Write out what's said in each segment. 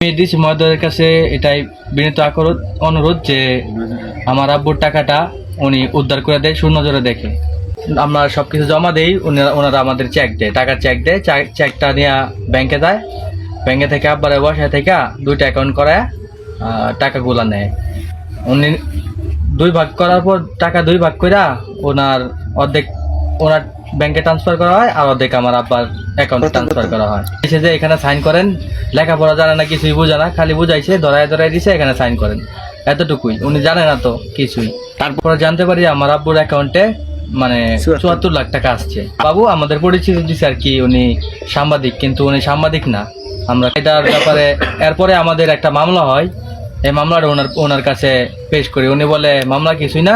আমি ডিসি মহোদয়ের কাছে এটাই বিনীত অনুরোধ যে আমার আব্বুর টাকাটা উনি উদ্ধার করে দেয়, শূন্য নজরে দেখে। আমরা সবকিছু জমা দেই, ওনারা আমাদের চেক দেয়, টাকার চেক দেয়। চেকটা নিয়ে ব্যাংকে যায়, ব্যাংকে থেকে আব্বার বাসায় থেকে 2টা অ্যাকাউন্ট করায় টাকাগুলো নেয়। উনি 2 ভাগ করার পর টাকা 2 ভাগ করে ওনার অর্ধেক ওনার ব্যাংকে ট্রান্সফার করা হয়, আর অর্ধেক আমার আব্বার অ্যাকাউন্টে ট্রান্সফার করা হয়। এসে যে এখানে সাইন করেন, লেখাপড়া জানে না, কিছুই বোঝে না, খালি বুঝাইছে, ধরায় দিছে, এখানে সাইন করেন, এতটুকুই। উনি জানে না তো কিছুই। তারপরে জানতে পারি আমার আব্বুর অ্যাকাউন্টে মানে 74 লাখ টাকা আসছে। বাবু আমাদের পরিচিত দিচ্ছে আর কি, উনি সাংবাদিক, কিন্তু উনি সাংবাদিক না। আমরা এটার ব্যাপারে এরপরে আমাদের একটা মামলা হয়, এই মামলাটা ওনার কাছে পেশ করি। উনি বলে মামলা কিছুই না,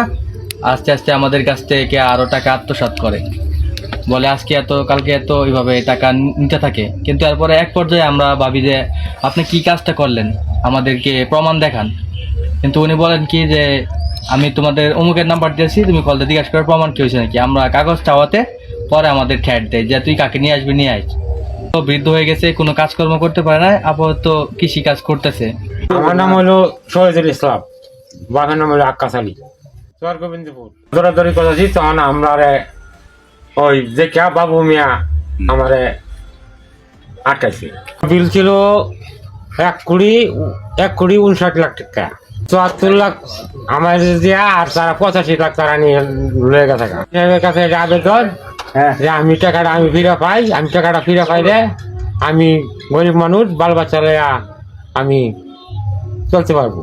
আস্তে আস্তে আমাদের কাছ থেকে আরো টাকা আত্মসাৎ করে, বলে আজকে এত কালকে এত, এইভাবে টাকা নিতে থাকে। কিন্তু এরপরে এক পর্যায়ে আমরা ভাবি যে আপনি কি কাজটা করলেন, আমাদেরকে প্রমাণ দেখান। কিন্তু উনি বলেন কি যে আমি তোমাদের অমুকের নাম্বার দিয়েছি, তুমি কলতে জিজ্ঞাসা করে প্রমাণ কি হয়েছে নাকি। আমরা কাগজ চাওয়াতে পরে আমাদের খ্যাট দেয় যে তুই কাকে নিয়ে আসবি, নিয়ে আস। তো বৃদ্ধ হয়ে গেছে, কোনো কাজকর্ম করতে পারে না, আপাতত কৃষি কাজ করতেছে। আমার নাম হলো শহীদুল ইসলাম, বাবার নাম হলো আক্কাস আলী, চর গোবিন্দপুর। দৌড়াদৌড়ি করেছি তখন আমরা ওই যে কে বাবু মিয়া আমারে আটকাইছে। বিল ছিল 1 কোটি 59 লাখ টাকা। 74 লাখ আমার দিয়া, আর তারা 85 লাখ তারা নিয়ে লয়ে গেছে। সাহেবের কাছে এটা আবেদন যে আমি টাকাটা ফিরে পাই, আমি টাকাটা ফিরে পাইলে আমি গরিব মানুষ, বাল বাচ্চা লইয়া আমি চলতে পারবো।